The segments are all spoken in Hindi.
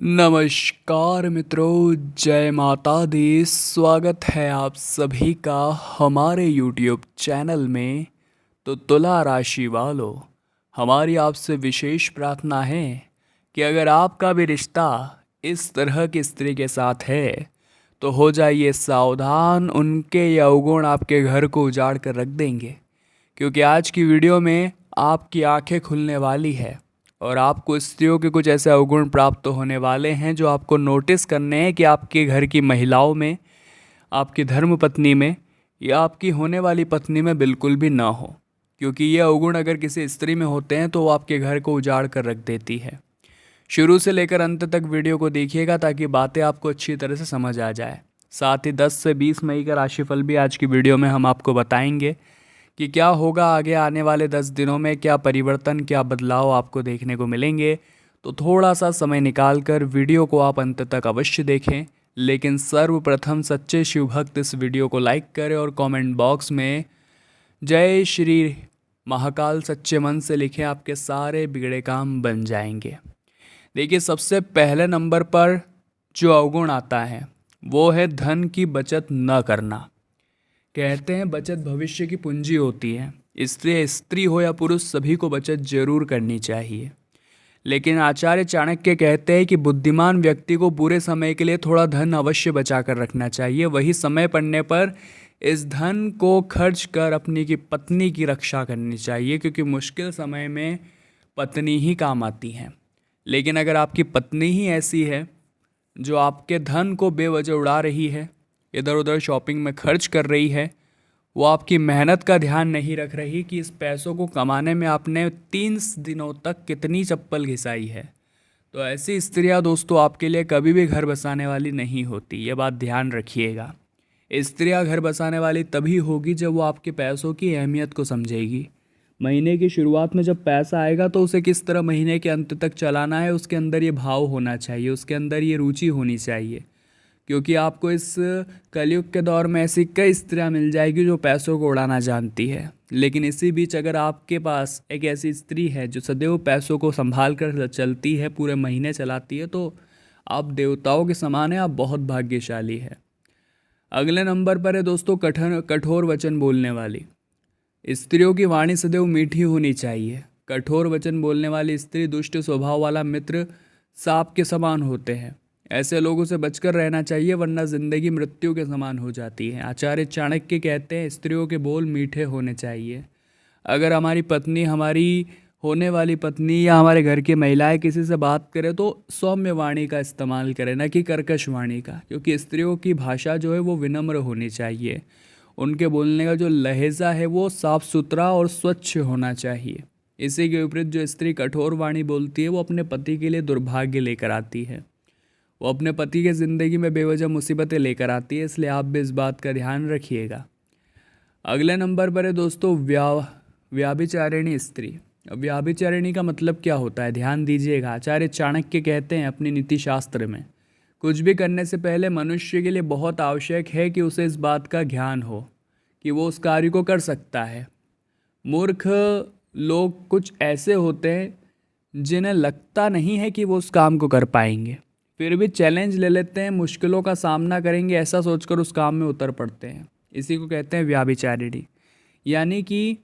नमस्कार मित्रों, जय माता दी। स्वागत है आप सभी का हमारे YouTube चैनल में। तो तुला राशि वालों, हमारी आपसे विशेष प्रार्थना है कि अगर आपका भी रिश्ता इस तरह की स्त्री के साथ है तो हो जाइए सावधान, उनके ये अवगुण आपके घर को उजाड़ कर रख देंगे। क्योंकि आज की वीडियो में आपकी आंखें खुलने वाली है और आपको स्त्रियों के कुछ ऐसे अवगुण प्राप्त होने वाले हैं जो आपको नोटिस करने हैं कि आपके घर की महिलाओं में, आपकी धर्म पत्नी में या आपकी होने वाली पत्नी में बिल्कुल भी ना हो। क्योंकि ये अवगुण अगर किसी स्त्री में होते हैं तो वो आपके घर को उजाड़ कर रख देती है। शुरू से लेकर अंत तक वीडियो को देखिएगा ताकि बातें आपको अच्छी तरह से समझ आ जाए। साथ ही 10 से 20 मई का राशिफल भी आज की वीडियो में हम आपको बताएंगे कि क्या होगा आगे आने वाले 10 दिनों में, क्या परिवर्तन, क्या बदलाव आपको देखने को मिलेंगे। तो थोड़ा सा समय निकाल कर वीडियो को आप अंत तक अवश्य देखें। लेकिन सर्वप्रथम सच्चे शिव भक्त इस वीडियो को लाइक करें और कमेंट बॉक्स में जय श्री महाकाल सच्चे मन से लिखें, आपके सारे बिगड़े काम बन जाएंगे। देखिए, सबसे पहले नंबर पर जो अवगुण आता है वो है धन की बचत न करना। कहते हैं बचत भविष्य की पूंजी होती है, इसलिए स्त्री हो या पुरुष सभी को बचत जरूर करनी चाहिए। लेकिन आचार्य चाणक्य कहते हैं कि बुद्धिमान व्यक्ति को पूरे समय के लिए थोड़ा धन अवश्य बचा कर रखना चाहिए। वही समय पड़ने पर इस धन को खर्च कर अपनी की पत्नी की रक्षा करनी चाहिए, क्योंकि मुश्किल समय में पत्नी ही काम आती है। लेकिन अगर आपकी पत्नी ही ऐसी है जो आपके धन को बेवजह उड़ा रही है, इधर उधर शॉपिंग में खर्च कर रही है, वो आपकी मेहनत का ध्यान नहीं रख रही कि इस पैसों को कमाने में आपने 3 दिनों तक कितनी चप्पल घिसाई है, तो ऐसी स्त्रियां दोस्तों आपके लिए कभी भी घर बसाने वाली नहीं होती। ये बात ध्यान रखिएगा। स्त्रियां घर बसाने वाली तभी होगी जब वो आपके पैसों की अहमियत को समझेगी। महीने की शुरुआत में जब पैसा आएगा तो उसे किस तरह महीने के अंत तक चलाना है, उसके अंदर ये भाव होना चाहिए, उसके अंदर ये रुचि होनी चाहिए। क्योंकि आपको इस कलयुग के दौर में ऐसी कई स्त्रियां मिल जाएगी जो पैसों को उड़ाना जानती है। लेकिन इसी बीच अगर आपके पास एक ऐसी स्त्री है जो सदैव पैसों को संभाल कर चलती है, पूरे महीने चलाती है, तो आप देवताओं के समान हैं, आप बहुत भाग्यशाली है। अगले नंबर पर है दोस्तों कठोर वचन बोलने वाली। स्त्रियों की वाणी सदैव मीठी होनी चाहिए। कठोर वचन बोलने वाली स्त्री दुष्ट स्वभाव वाला मित्र सांप के समान होते हैं। ऐसे लोगों से बचकर रहना चाहिए, वरना जिंदगी मृत्यु के समान हो जाती है। आचार्य चाणक्य कहते हैं स्त्रियों के बोल मीठे होने चाहिए। अगर हमारी पत्नी, हमारी होने वाली पत्नी या हमारे घर की महिलाएं किसी से बात करें तो सौम्य वाणी का इस्तेमाल करें, न कि कर्कश वाणी का। क्योंकि स्त्रियों की भाषा जो है वो विनम्र होनी चाहिए। उनके बोलने का जो लहजा है वो साफ सुथरा और स्वच्छ होना चाहिए। इसी के विपरीत जो स्त्री कठोर वाणी बोलती है वो अपने पति के लिए दुर्भाग्य लेकर आती है, वो अपने पति के ज़िंदगी में बेवजह मुसीबतें लेकर आती है। इसलिए आप भी इस बात का ध्यान रखिएगा। अगले नंबर पर है दोस्तों व्याभिचारिणी स्त्री। अब व्याभिचारिणी का मतलब क्या होता है, ध्यान दीजिएगा। आचार्य चाणक्य कहते हैं अपनी नीति शास्त्र में, कुछ भी करने से पहले मनुष्य के लिए बहुत आवश्यक है कि उसे इस बात का ज्ञान हो कि वो उस कार्य को कर सकता है। मूर्ख लोग कुछ ऐसे होते हैं जिन्हें लगता नहीं है कि वो उस काम को कर पाएंगे, फिर भी चैलेंज ले लेते हैं, मुश्किलों का सामना करेंगे ऐसा सोचकर उस काम में उतर पड़ते हैं। इसी को कहते हैं व्याभिचारिणी। यानी कि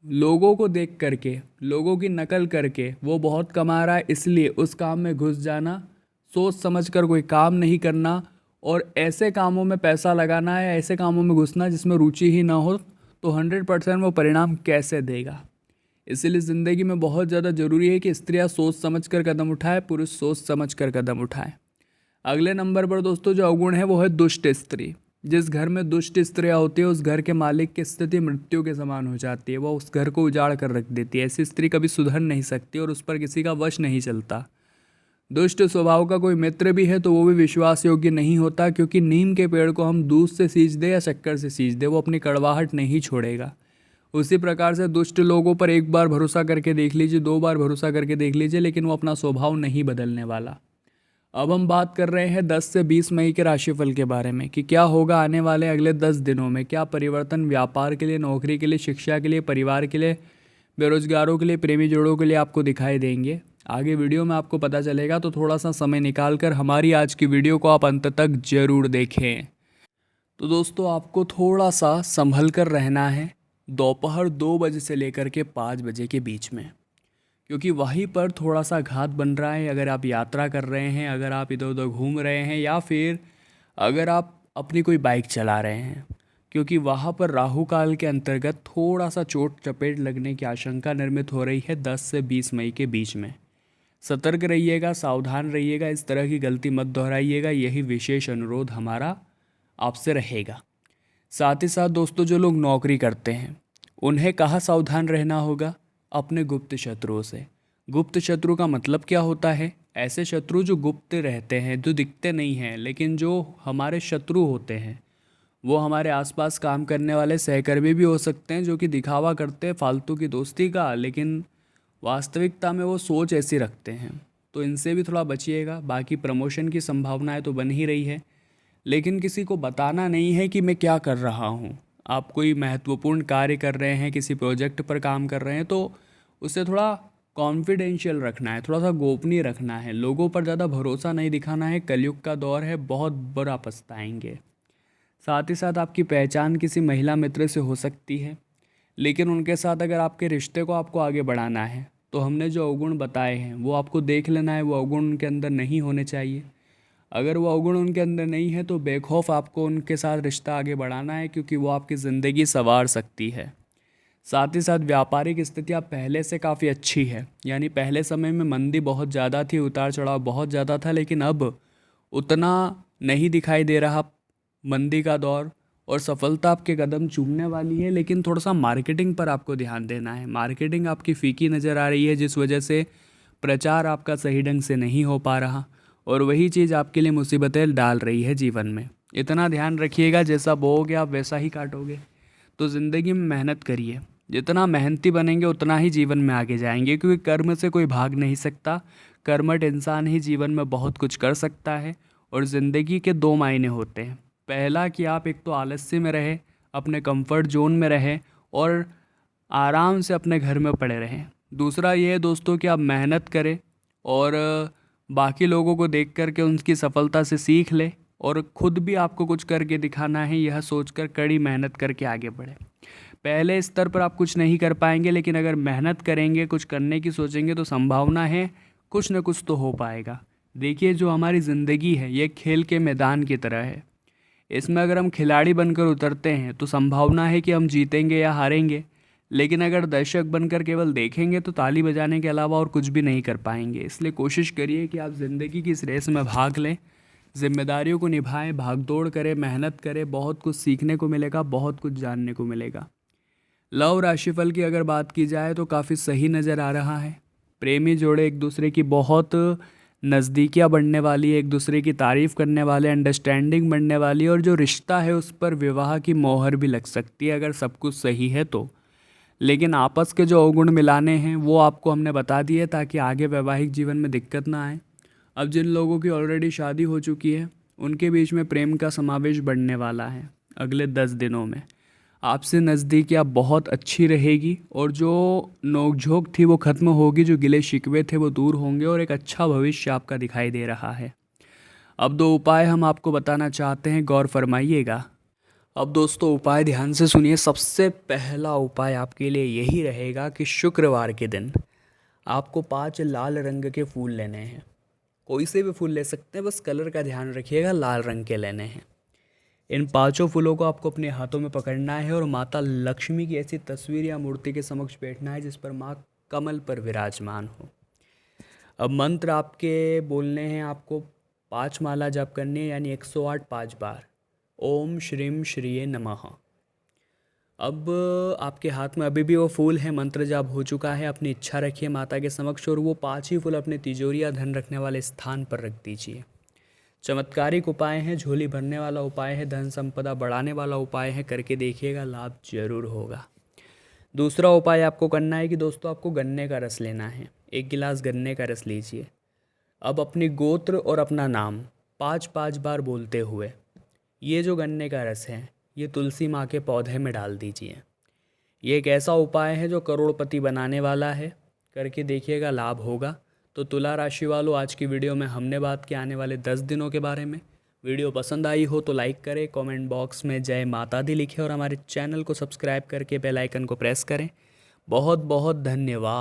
लोगों को देख करके, लोगों की नकल करके वो बहुत कमा रहा है इसलिए उस काम में घुस जाना, सोच समझकर कोई काम नहीं करना और ऐसे कामों में पैसा लगाना है, ऐसे कामों में घुसना जिसमें रुचि ही ना हो, तो 100% वो परिणाम कैसे देगा। इसलिए ज़िंदगी में बहुत ज़्यादा ज़रूरी है कि स्त्रियां सोच समझ कर कदम उठाए, पुरुष सोच समझ कर कदम उठाए। अगले नंबर पर दोस्तों जो अवगुण है वो है दुष्ट स्त्री। जिस घर में दुष्ट स्त्रियां होती है उस घर के मालिक की स्थिति मृत्यु के समान हो जाती है, वह उस घर को उजाड़ कर रख देती है। ऐसी स्त्री कभी सुधर नहीं सकती और उस पर किसी का वश नहीं चलता। दुष्ट स्वभाव का कोई मित्र भी है तो वो भी विश्वास योग्य नहीं होता, क्योंकि नीम के पेड़ को हम दूध से सींच दे या शक्कर से सींच दे, वो अपनी कड़वाहट नहीं छोड़ेगा। उसी प्रकार से दुष्ट लोगों पर एक बार भरोसा करके देख लीजिए, 2 बार भरोसा करके देख लीजिए, लेकिन वो अपना स्वभाव नहीं बदलने वाला। अब हम बात कर रहे हैं 10 से 20 मई के राशिफल के बारे में कि क्या होगा आने वाले अगले 10 दिनों में, क्या परिवर्तन व्यापार के लिए, नौकरी के लिए, शिक्षा के लिए, परिवार के लिए, बेरोजगारों के लिए, प्रेमी जोड़ों के लिए आपको दिखाई देंगे। आगे वीडियो में आपको पता चलेगा, तो थोड़ा सा समय निकाल कर हमारी आज की वीडियो को आप अंत तक ज़रूर देखें। तो दोस्तों, आपको थोड़ा सा संभल कर रहना है दोपहर 2 बजे से लेकर के 5 बजे के बीच में, क्योंकि वहीं पर थोड़ा सा घात बन रहा है। अगर आप यात्रा कर रहे हैं, अगर आप इधर उधर घूम रहे हैं, या फिर अगर आप अपनी कोई बाइक चला रहे हैं, क्योंकि वहाँ पर राहु काल के अंतर्गत थोड़ा सा चोट चपेट लगने की आशंका निर्मित हो रही है 10 से 20 मई के बीच में। सतर्क रहिएगा, सावधान रहिएगा, इस तरह की गलती मत दोहराइएगा, यही विशेष अनुरोध हमारा आपसे रहेगा। साथ ही साथ दोस्तों, जो लोग नौकरी करते हैं उन्हें कहाँ सावधान रहना होगा? अपने गुप्त शत्रुओं से। गुप्त शत्रु का मतलब क्या होता है? ऐसे शत्रु जो गुप्त रहते हैं, जो दिखते नहीं हैं, लेकिन जो हमारे शत्रु होते हैं। वो हमारे आसपास काम करने वाले सहकर्मी भी हो सकते हैं, जो कि दिखावा करते हैं फालतू की दोस्ती का, लेकिन वास्तविकता में वो सोच ऐसी रखते हैं। तो इनसे भी थोड़ा बचिएगा। बाकी प्रमोशन की संभावनाएं तो बन ही रही है, लेकिन किसी को बताना नहीं है कि मैं क्या कर रहा हूँ। आप कोई महत्वपूर्ण कार्य कर रहे हैं, किसी प्रोजेक्ट पर काम कर रहे हैं, तो उसे थोड़ा कॉन्फिडेंशियल रखना है, थोड़ा सा गोपनीय रखना है। लोगों पर ज़्यादा भरोसा नहीं दिखाना है। कलयुग का दौर है, बहुत बुरा पछताएंगे। साथ ही साथ आपकी पहचान किसी महिला मित्र से हो सकती है, लेकिन उनके साथ अगर आपके रिश्ते को आपको आगे बढ़ाना है, तो हमने जो अवगुण बताए हैं वो आपको देख लेना है। वो अवगुण उनके अंदर नहीं होने चाहिए। अगर वो अवगुण उनके अंदर नहीं है, तो बेखौफ आपको उनके साथ रिश्ता आगे बढ़ाना है, क्योंकि वो आपकी ज़िंदगी संवार सकती है। साथ ही साथ व्यापारिक स्थितियाँ पहले से काफ़ी अच्छी है, यानी पहले समय में मंदी बहुत ज़्यादा थी, उतार चढ़ाव बहुत ज़्यादा था, लेकिन अब उतना नहीं दिखाई दे रहा मंदी का दौर, और सफलता आपके कदम चूमने वाली है। लेकिन थोड़ा सा मार्केटिंग पर आपको ध्यान देना है। मार्केटिंग आपकी फीकी नज़र आ रही है, जिस वजह से प्रचार आपका सही ढंग से नहीं हो पा रहा, और वही चीज़ आपके लिए मुसीबतें डाल रही है जीवन में। इतना ध्यान रखिएगा, जैसा बोओगे आप वैसा ही काटोगे। तो ज़िंदगी में मेहनत करिए। जितना मेहनती बनेंगे उतना ही जीवन में आगे जाएंगे, क्योंकि कर्म से कोई भाग नहीं सकता। कर्मठ इंसान ही जीवन में बहुत कुछ कर सकता है। और ज़िंदगी के 2 मायने होते हैं। पहला कि आप एक तो आलस्य में रहे, अपने कंफर्ट जोन में रहें और आराम से अपने घर में पड़े रहें। दूसरा ये है दोस्तों कि आप मेहनत करें और बाकी लोगों को देख कर के उनकी सफलता से सीख लें, और ख़ुद भी आपको कुछ करके दिखाना है, यह सोचकर कड़ी मेहनत करके आगे बढ़ें। पहले स्तर पर आप कुछ नहीं कर पाएंगे, लेकिन अगर मेहनत करेंगे, कुछ करने की सोचेंगे, तो संभावना है कुछ न कुछ तो हो पाएगा। देखिए, जो हमारी ज़िंदगी है ये खेल के मैदान की तरह है। इसमें अगर हम खिलाड़ी बनकर उतरते हैं तो संभावना है कि हम जीतेंगे या हारेंगे, लेकिन अगर दर्शक बनकर केवल देखेंगे तो ताली बजाने के अलावा और कुछ भी नहीं कर पाएंगे। इसलिए कोशिश करिए कि आप ज़िंदगी की इस रेस में भाग लें, जिम्मेदारियों को निभाएं, भागदौड़ करें, मेहनत करें। बहुत कुछ सीखने को मिलेगा, बहुत कुछ जानने को मिलेगा। लव राशिफल की अगर बात की जाए तो काफ़ी सही नज़र आ रहा है। प्रेमी जोड़े एक दूसरे की बहुत नज़दीकियाँ बढ़ने वाली है, एक दूसरे की तारीफ़ करने वाले, अंडरस्टैंडिंग बढ़ने वाली है, और जो रिश्ता है उस पर विवाह की मोहर भी लग सकती है, अगर सब कुछ सही है तो। लेकिन आपस के जो अवगुण मिलाने हैं वो आपको हमने बता दिए, ताकि आगे वैवाहिक जीवन में दिक्कत ना आए। अब जिन लोगों की ऑलरेडी शादी हो चुकी है उनके बीच में प्रेम का समावेश बढ़ने वाला है अगले 10 दिनों में। आपसे नज़दीकियाँ बहुत अच्छी रहेगी, और जो नोकझोंक थी वो ख़त्म होगी, जो गिले शिकवे थे वो दूर होंगे, और एक अच्छा भविष्य आपका दिखाई दे रहा है। अब 2 उपाय हम आपको बताना चाहते हैं, गौर फरमाइएगा। अब दोस्तों, उपाय ध्यान से सुनिए। सबसे पहला उपाय आपके लिए यही रहेगा कि शुक्रवार के दिन आपको 5 लाल रंग के फूल लेने हैं। कोई से भी फूल ले सकते हैं, बस कलर का ध्यान रखिएगा, लाल रंग के लेने हैं। इन 5 फूलों को आपको अपने हाथों में पकड़ना है, और माता लक्ष्मी की ऐसी तस्वीर या मूर्ति के समक्ष बैठना है जिस पर माँ कमल पर विराजमान हो। अब मंत्र आपके बोलने हैं, आपको 5 माला जप करनी है, यानी 108 5 बार। ओम श्रीम श्रीये नमः। अब आपके हाथ में अभी भी वो फूल है, मंत्र जाप हो चुका है। अपनी इच्छा रखिए माता के समक्ष, और वो 5 ही फूल अपने तिजोरी या धन रखने वाले स्थान पर रख दीजिए। चमत्कारिक उपाय हैं, झोली भरने वाला उपाय है, धन संपदा बढ़ाने वाला उपाय है। करके देखिएगा, लाभ जरूर होगा। दूसरा उपाय आपको करना है कि दोस्तों, आपको गन्ने का रस लेना है। 1 गिलास गन्ने का रस लीजिए। अब अपनी गोत्र और अपना नाम 5-5 बार बोलते हुए ये जो गन्ने का रस है ये तुलसी माँ के पौधे में डाल दीजिए। ये एक ऐसा उपाय है जो करोड़पति बनाने वाला है। करके देखिएगा, लाभ होगा। तो तुला राशि वालों, आज की वीडियो में हमने बात की आने वाले 10 दिनों के बारे में। वीडियो पसंद आई हो तो लाइक करें, कमेंट बॉक्स में जय माता दी लिखें और हमारे चैनल को सब्सक्राइब करके बेल आइकन को प्रेस करें। बहुत बहुत धन्यवाद।